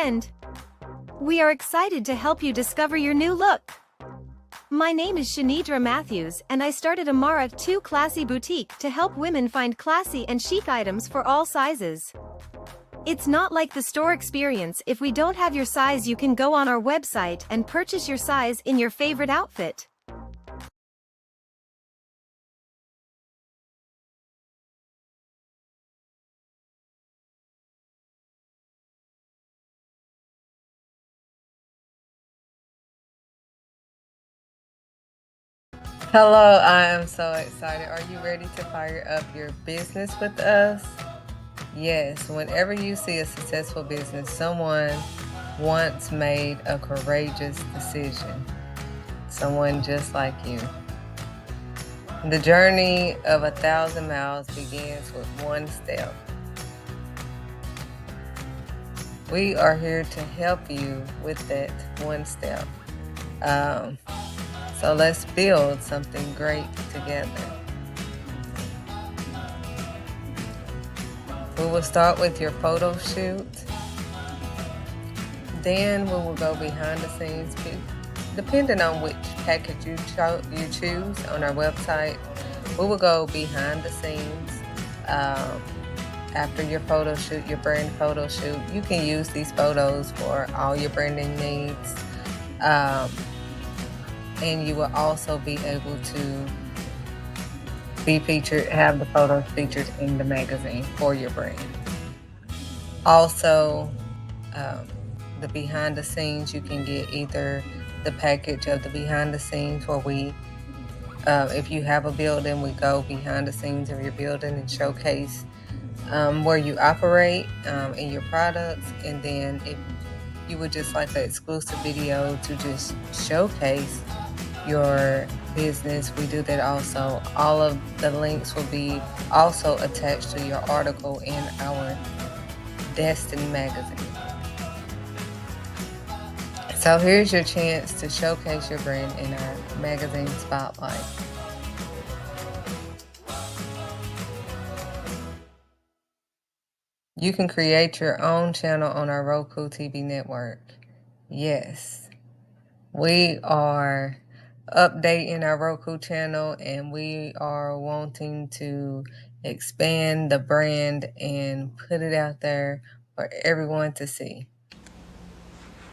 trend. We are excited to help you discover your new look. My name is Shanidra Matthews and I started Amara 2 Classy Boutique to help women find classy and chic items for all sizes. It's not like the store experience. If we don't have your size, you can go on our website and purchase your size in your favorite outfit. Hello, I am so excited. Are you ready to fire up your business with us? Yes, whenever you see a successful business, someone once made a courageous decision. Someone just like you. The journey of 1,000 miles begins with one step. We are here to help you with that one step. So let's build something great together. We will start with your photo shoot. Then we will go behind the scenes. Depending on which package you choose on our website, we will go behind the scenes. After your photo shoot, your brand photo shoot, you can use these photos for all your branding needs. And you will also be able to be featured, have the photos featured in the magazine for your brand. Also, the behind the scenes, you can get either the package of the behind the scenes where we, if you have a building, we go behind the scenes of your building and showcase where you operate and your products. And then if you would just like an exclusive video to just showcase your business, we do that also. All of the links will be also attached to your article in our Destiny magazine. So here's your chance to showcase your brand in our magazine spotlight. You can create your own channel on our Roku TV network. Yes, we are updating our Roku channel and we are wanting to expand the brand and put it out there for everyone to see.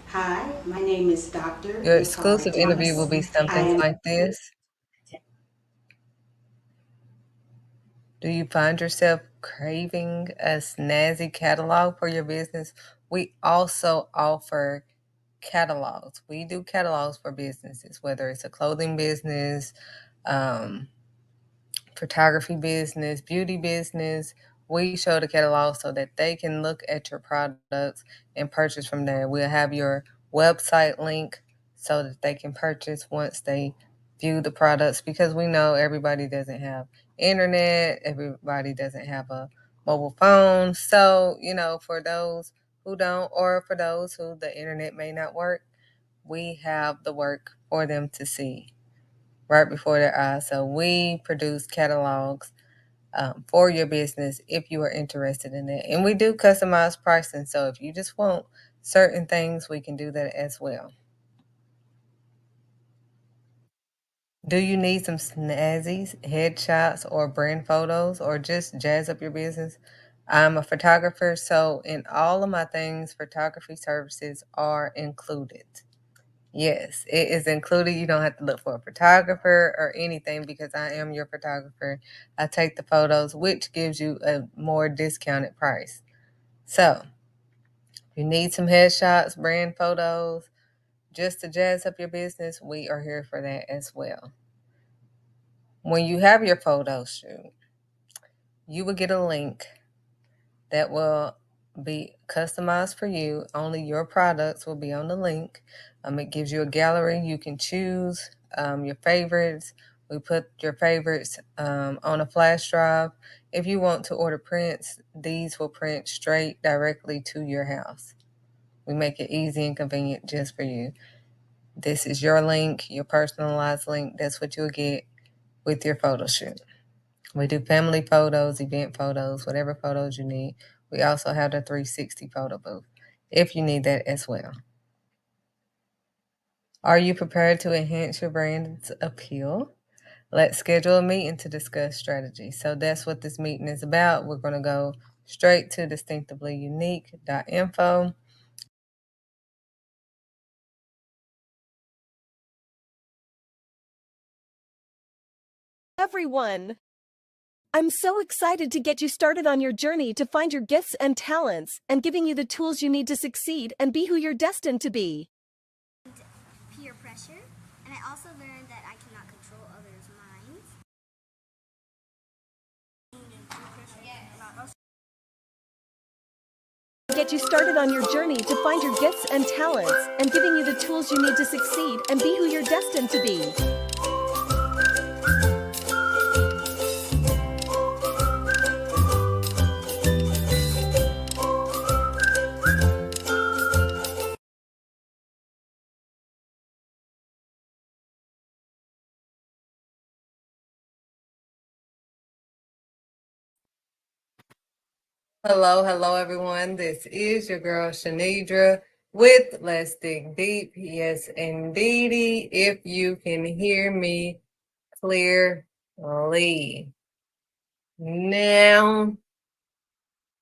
Hi, my name is Dr. Your exclusive interview will be something like this. Do you find yourself craving a snazzy catalog for your business? We also offer catalogs. We do catalogs for businesses, whether it's a clothing business, photography business, beauty business. We show the catalog so that they can look at your products and purchase from there. We'll have your website link so that they can purchase once they view the products, because we know everybody doesn't have internet, everybody doesn't have a mobile phone. So, for those who don't, or for those who the internet may not work, we have the work for them to see right before their eyes. So we produce catalogs for your business if you are interested in it. And we do customized pricing. So if you just want certain things, we can do that as well. Do you need some snazzy headshots or brand photos or just jazz up your business? I'm a photographer, so in all of my things, photography services are included. Yes, it is included. You don't have to look for a photographer or anything because I am your photographer. I take the photos, which gives you a more discounted price. So, if you need some headshots, brand photos, just to jazz up your business, we are here for that as well. When you have your photo shoot, you will get a link that will be customized for you. Only your products will be on the link. It gives you a gallery. You can choose your favorites. We put your favorites on a flash drive. If you want to order prints, these will print straight directly to your house. We make it easy and convenient just for you. This is your link, your personalized link. That's what you'll get with your photo shoot. We do family photos, event photos, whatever photos you need. We also have the 360 photo booth. if you need that as well. Are you prepared to enhance your brand's appeal? Let's schedule a meeting to discuss strategy. So that's what this meeting is about. We're going to go straight to distinctivelyunique.info. Everyone! I'm so excited to get you started on your journey to find your gifts and talents and giving you the tools you need to succeed and be who you're destined to be. Peer pressure, and I also learned that I cannot control others' minds. Get you started on your journey to find your gifts and talents and giving you the tools you need to succeed and be who you're destined to be. Hello, everyone. This is your girl Shanidra with Let's Dig Deep. Yes, indeedy, if you can hear me clearly. Now,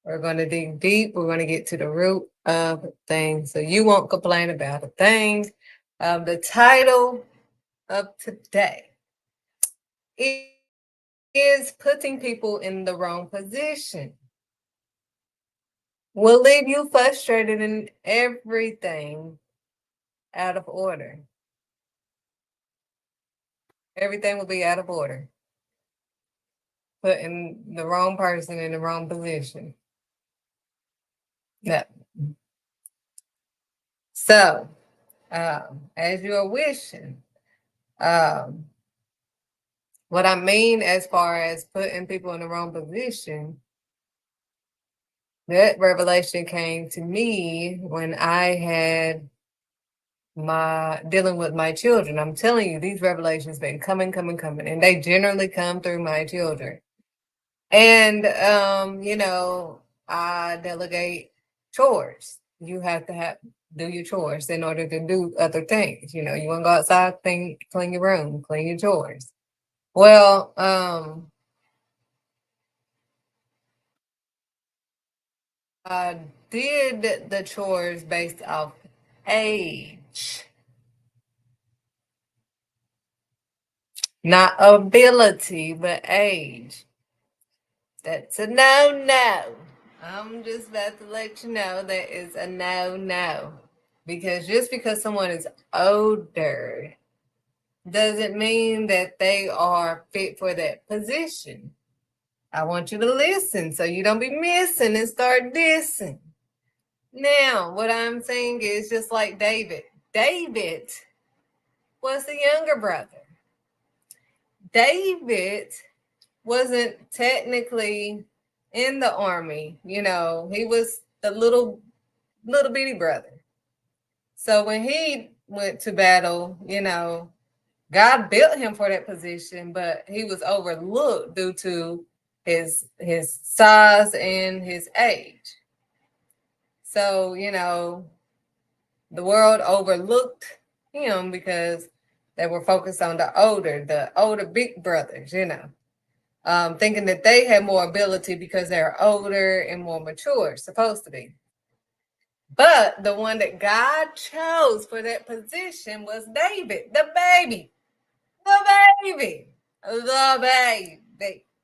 we're going to dig deep. We're going to get to the root of things so you won't complain about a thing. The title of today is Putting People in the Wrong Position. Will leave you frustrated and everything out of order. Everything will be out of order. Putting the wrong person in the wrong position. Yeah. So, as you are wishing, what I mean as far as putting people in the wrong position, that revelation came to me when I had dealing with my children. I'm telling you, these revelations been coming, and they generally come through my children. And I delegate chores. You have to do your chores in order to do other things. You want to go outside, clean your room, clean your chores. Well, I did the chores based off age, not ability, but age. That's a no. I'm just about to let you know that is a no. Because just because someone is older doesn't mean that they are fit for that position. I want you to listen so you don't be missing and start dissing. Now, what I'm saying is just like David. David was the younger brother. David wasn't technically in the army, he was the little bitty brother. So when he went to battle, God built him for that position, but he was overlooked due to his size and his age. So, the world overlooked him because they were focused on the older big brothers, thinking that they had more ability because they're older and more mature, supposed to be. But the one that God chose for that position was David, the baby.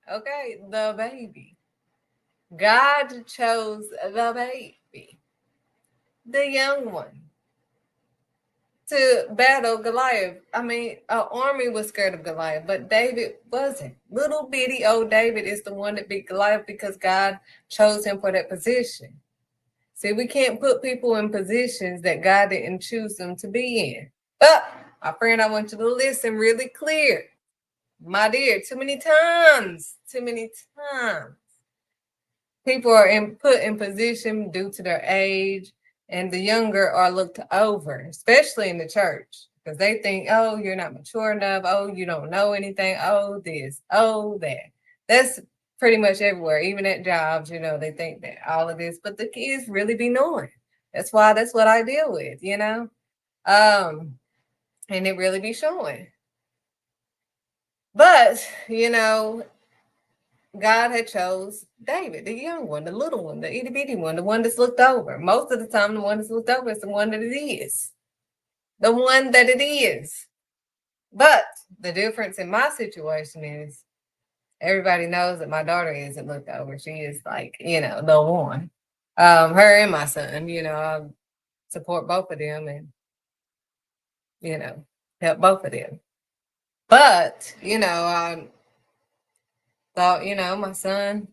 Okay, the baby. God chose the baby, the young one, to battle Goliath. I mean, an army was scared of Goliath, but David wasn't. Little bitty old David is the one that beat Goliath because God chose him for that position. See, we can't put people in positions that God didn't choose them to be in. But, my friend, I want you to listen really clear. My dear, too many times, people are put in position due to their age, and the younger are looked over, especially in the church, because they think, oh, you're not mature enough. Oh, you don't know anything. Oh, this, oh, that. That's pretty much everywhere, even at jobs, they think that all of this, but the kids really be knowing. That's why that's what I deal with, you know? And it really be showing. But, you know, God had chose David, the young one, the little one, the itty bitty one, the one that's looked over. Most of the time, the one that's looked over is the one that it is. The one that it is. But the difference in my situation is everybody knows that my daughter isn't looked over. She is like, you know, the one. Her and my son, you know, I support both of them and, you know, help both of them. But, you know, I thought, you know, my son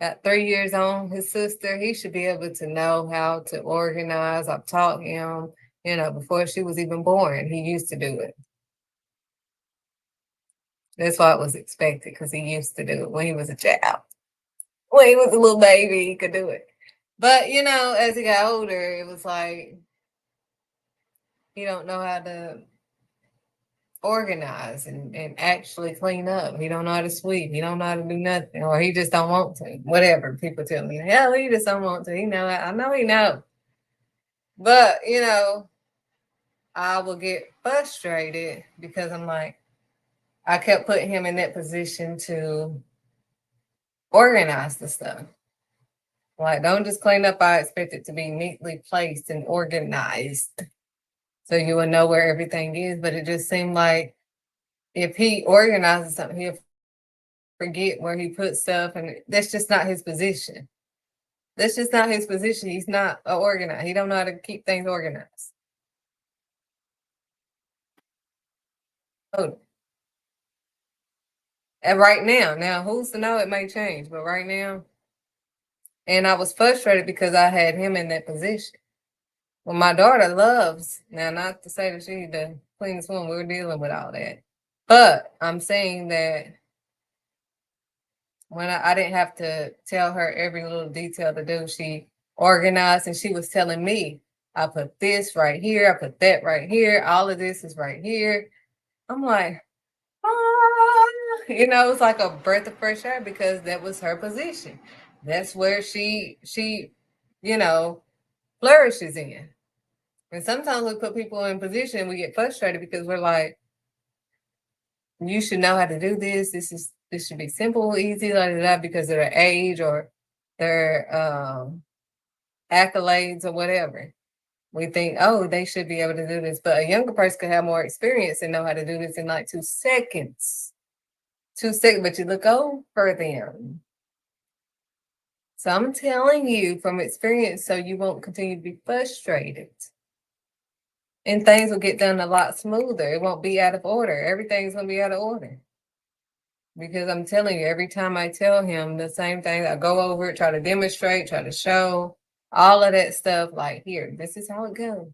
got 3 years on his sister. He should be able to know how to organize. I've taught him, you know, before she was even born, he used to do it. That's why it was expected because he used to do it when he was a child. When he was a little baby, he could do it. But, you know, as he got older, it was like he don't know how to organize and actually clean up. He don't know how to sweep. He don't know how to do nothing. Or he just don't want to. Whatever people tell me. Hell, he just don't want to. He know. I know he know. But, you know, I will get frustrated because I'm like, I kept putting him in that position to organize the stuff. Like, don't just clean up. I expect it to be neatly placed and organized so you will know where everything is. But it just seemed like if he organizes something, he'll forget where he puts stuff. And that's just not his position. That's just not his position. He's not organized. He don't know how to keep things organized. Oh, and right now, who's to know? It may change, but right now, and I was frustrated because I had him in that position. Well, my daughter loves, now not to say that she's the cleanest one, we're dealing with all that. But I'm saying that when I didn't have to tell her every little detail to do, she organized and she was telling me, I put this right here, I put that right here, all of this is right here. I'm like, you know, it's like a breath of fresh air because that was her position. That's where she, you know, flourishes in. And sometimes we put people in position, we get frustrated because we're like, you should know how to do this. This should be simple, easy, like that, because of their age or their accolades or whatever. We think, oh, they should be able to do this, but a younger person could have more experience and know how to do this in like 2 seconds. 2 seconds, but you look over them. So I'm telling you from experience, so you won't continue to be frustrated. And things will get done a lot smoother. It won't be out of order. Everything's gonna be out of order. Because I'm telling you, every time I tell him the same thing, I go over it, try to demonstrate, try to show all of that stuff. Like, here, this is how it goes.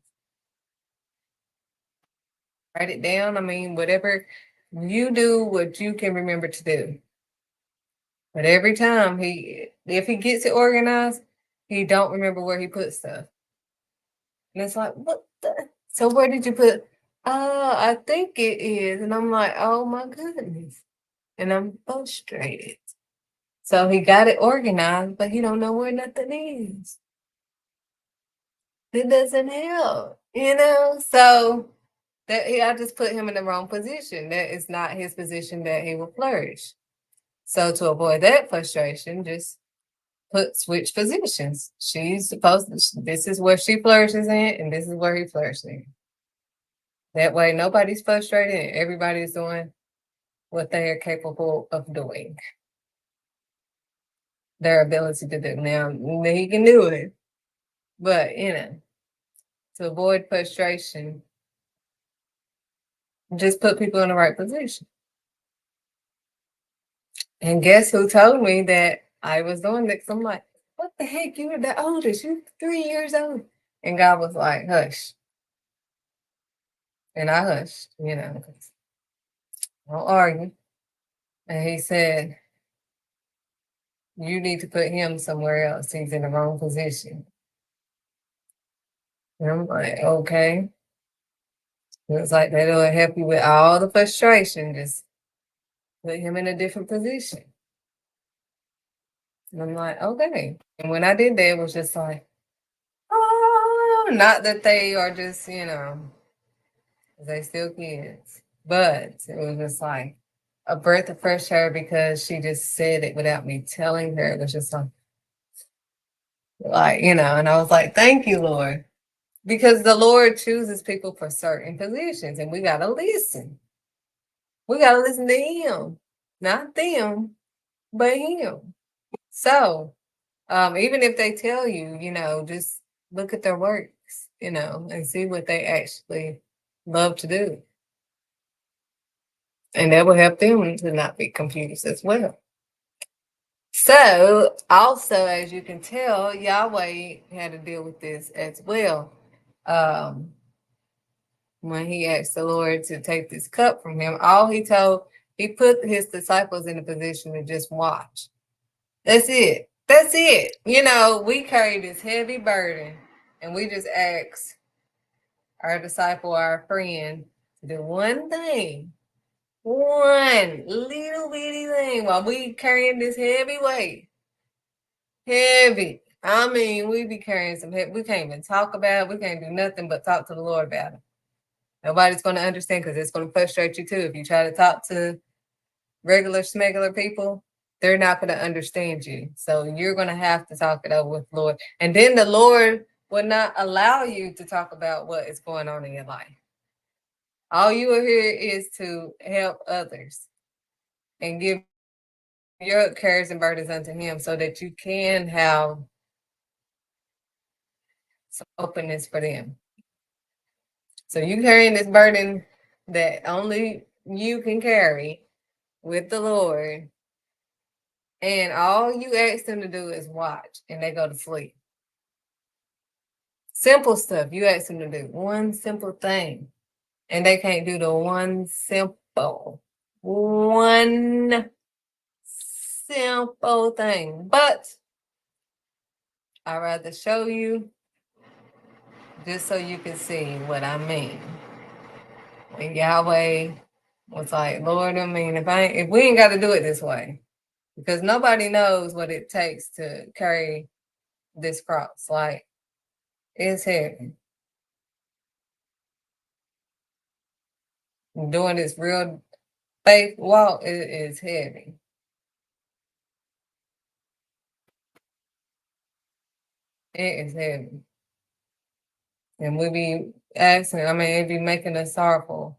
Write it down. I mean, whatever you do, what you can remember to do. But every time if he gets it organized, he don't remember where he put stuff. And it's like, what the? So where did you put? I think it is. And I'm like, oh my goodness. And I'm frustrated. So he got it organized, but he don't know where nothing is. It doesn't help, you know? So I just put him in the wrong position. That is not his position that he will flourish. So to avoid that frustration, just switch positions. She's supposed to, this is where she flourishes in, and this is where he flourishes in. That way nobody's frustrated and everybody's doing what they are capable of doing. Their ability to do. Now he can do it. But you know, to avoid frustration, just put people in the right position. And guess who told me that I was doing this? I'm like, what the heck? You were the oldest. You're 3 years old. And God was like, hush. And I hushed, you know, don't argue. And he said, you need to put him somewhere else. He's in the wrong position. And I'm like, okay. It was like, that'll help you with all the frustration. Just put him in a different position. And I'm like, okay. And when I did that, it was just like, not that they are just, they still kids. But it was just like a breath of fresh air because she just said it without me telling her. It was just like, and I was like, thank you, Lord. Because the Lord chooses people for certain positions and we got to listen. We got to listen to him, not them, but him. So, even if they tell you, just look at their works, and see what they actually love to do. And that will help them to not be confused as well. So, also, as you can tell, Yahweh had to deal with this as well. When he asked the Lord to take this cup from him, he put his disciples in a position to just watch. That's it. That's it. We carry this heavy burden and we just ask our disciple, our friend, to do one thing, one little bitty thing while we carrying this heavy weight. Heavy. I mean, we be carrying some heavy. We can't even talk about it. We can't do nothing but talk to the Lord about it. Nobody's going to understand because it's going to frustrate you too. If you try to talk to regular, smegular people, they're not going to understand you. So you're going to have to talk it over with the Lord. And then the Lord will not allow you to talk about what is going on in your life. All you are here is to help others and give your cares and burdens unto him so that you can have some openness for them. So you carrying this burden that only you can carry with the Lord, and all you ask them to do is watch, and they go to sleep. Simple stuff. You ask them to do one simple thing, and they can't do the one simple thing. But I'd rather show you just so you can see what I mean. And Yahweh was like, Lord, if we ain't got to do it this way, because nobody knows what it takes to carry this cross. Like, it's heavy. Doing this real faith walk is heavy. It is heavy. And we be asking, it be making us sorrowful.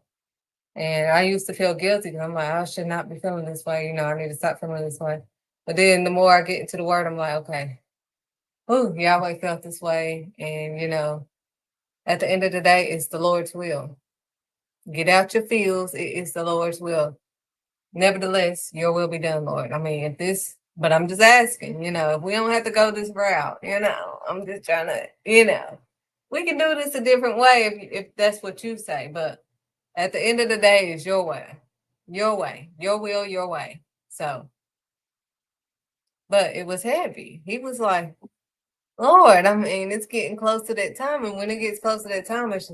And I used to feel guilty because I'm like, I should not be feeling this way. I need to stop feeling this way. But then the more I get into the word, I'm like, okay, Yahweh felt this way. And, at the end of the day, it's the Lord's will. Get out your feels. It's the Lord's will. Nevertheless, your will be done, Lord. But I'm just asking, if we don't have to go this route, I'm just trying to, we can do this a different way if that's what you say. But at the end of the day, it's your way, your will, your way. So, but it was heavy. He was like, Lord, it's getting close to that time. And when it gets close to that time, it's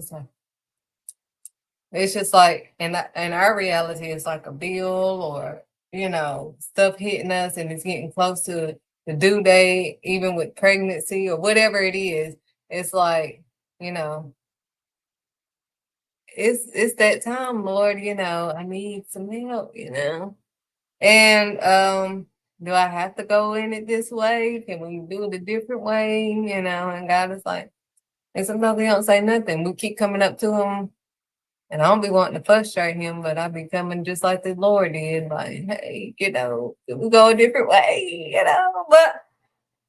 just like, and our reality is like a bill or, stuff hitting us and it's getting close to the due date, even with pregnancy or whatever it is. It's like, it's that time, Lord, I need some help, And do I have to go in it this way? Can we do it a different way? And God is like, and sometimes we don't say nothing. We keep coming up to him. And I don't be wanting to frustrate him, but I be coming just like the Lord did. Like, hey, we go a different way, But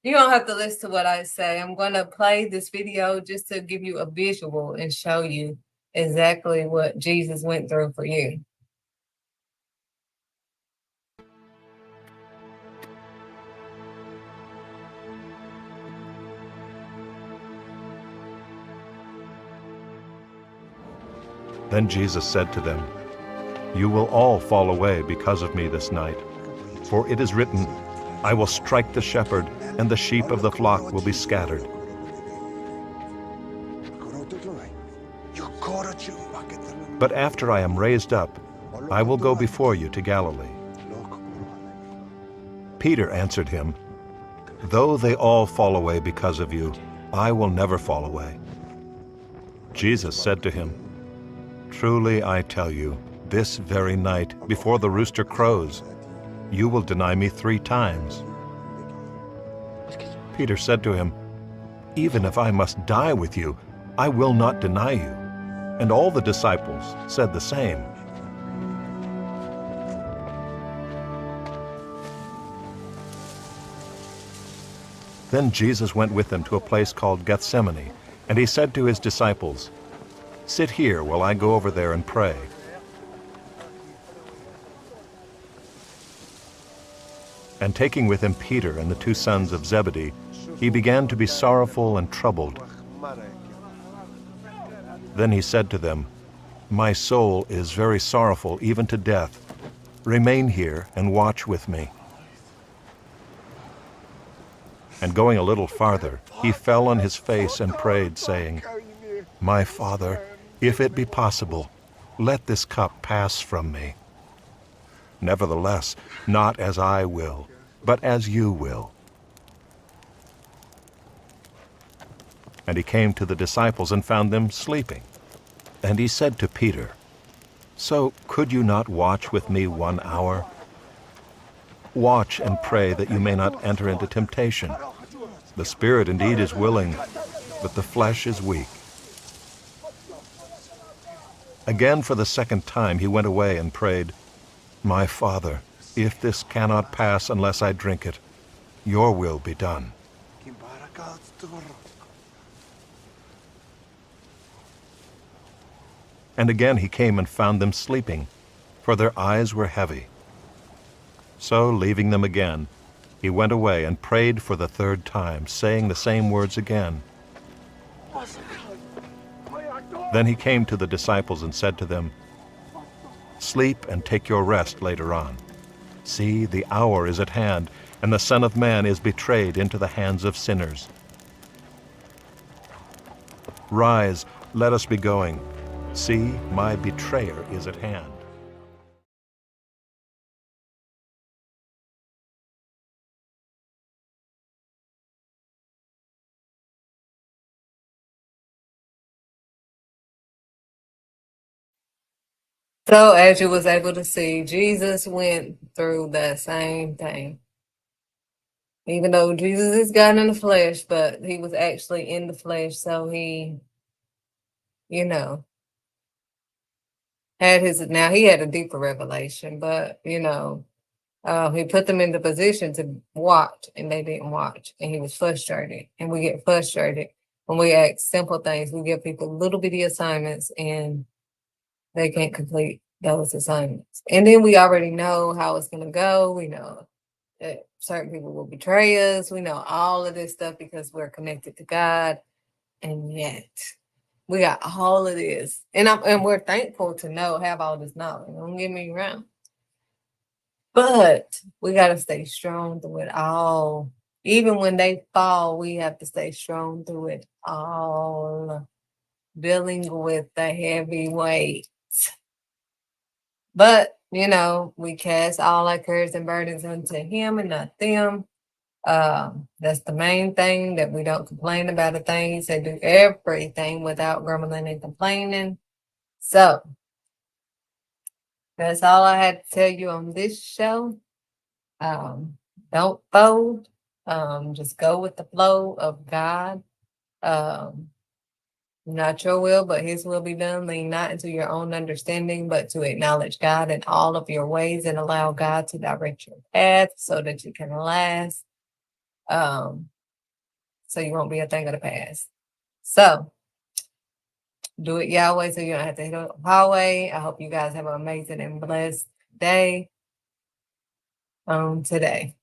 you don't have to listen to what I say. I'm going to play this video just to give you a visual and show you exactly what Jesus went through for you. Then Jesus said to them, "You will all fall away because of me this night. For it is written, I will strike the shepherd, and the sheep of the flock will be scattered. But after I am raised up, I will go before you to Galilee." Peter answered him, "Though they all fall away because of you, I will never fall away." Jesus said to him, "Truly I tell you, this very night, before the rooster crows, you will deny me 3 times." Peter said to him, "Even if I must die with you, I will not deny you." And all the disciples said the same. Then Jesus went with them to a place called Gethsemane, and he said to his disciples, "Sit here while I go over there and pray." And taking with him Peter and the 2 sons of Zebedee, he began to be sorrowful and troubled. Then he said to them, "My soul is very sorrowful, even to death. Remain here and watch with me." And going a little farther, he fell on his face and prayed, saying, "My Father, if it be possible, let this cup pass from me. Nevertheless, not as I will, but as you will." And he came to the disciples and found them sleeping. And he said to Peter, "So could you not watch with me 1 hour? Watch and pray that you may not enter into temptation. The spirit indeed is willing, but the flesh is weak." Again for the 2nd time he went away and prayed, "My Father, if this cannot pass unless I drink it, your will be done." And again he came and found them sleeping, for their eyes were heavy. So, leaving them again, he went away and prayed for the 3rd time, saying the same words again. Then he came to the disciples and said to them, "Sleep and take your rest later on. See, the hour is at hand, and the Son of Man is betrayed into the hands of sinners. Rise, let us be going. See, my betrayer is at hand." So, as you was able to see, Jesus went through that same thing. Even though Jesus is God in the flesh, but he was actually in the flesh, so he, you know, now he had a deeper revelation, but, he put them in the position to watch, and they didn't watch, and he was frustrated. And we get frustrated when we ask simple things. We give people little bitty assignments, and they can't complete those assignments. And then we already know how it's going to go. We know that certain people will betray us. We know all of this stuff because we're connected to God. And yet, we got all of this. And we're thankful to have all this knowledge. Don't get me wrong. But we got to stay strong through it all. Even when they fall, we have to stay strong through it all. Dealing with the heavy weight. But, we cast all our cares and burdens unto him and not them. That's the main thing, that we don't complain about a thing. He said, do everything without grumbling and complaining. So, that's all I had to tell you on this show. Don't fold. Just go with the flow of God. Not your will, but his will be done. Lean not into your own understanding, but to acknowledge God in all of your ways and allow God to direct your path so that you can last. So you won't be a thing of the past. So do it Yahweh so you don't have to hit a highway. I hope you guys have an amazing and blessed day today.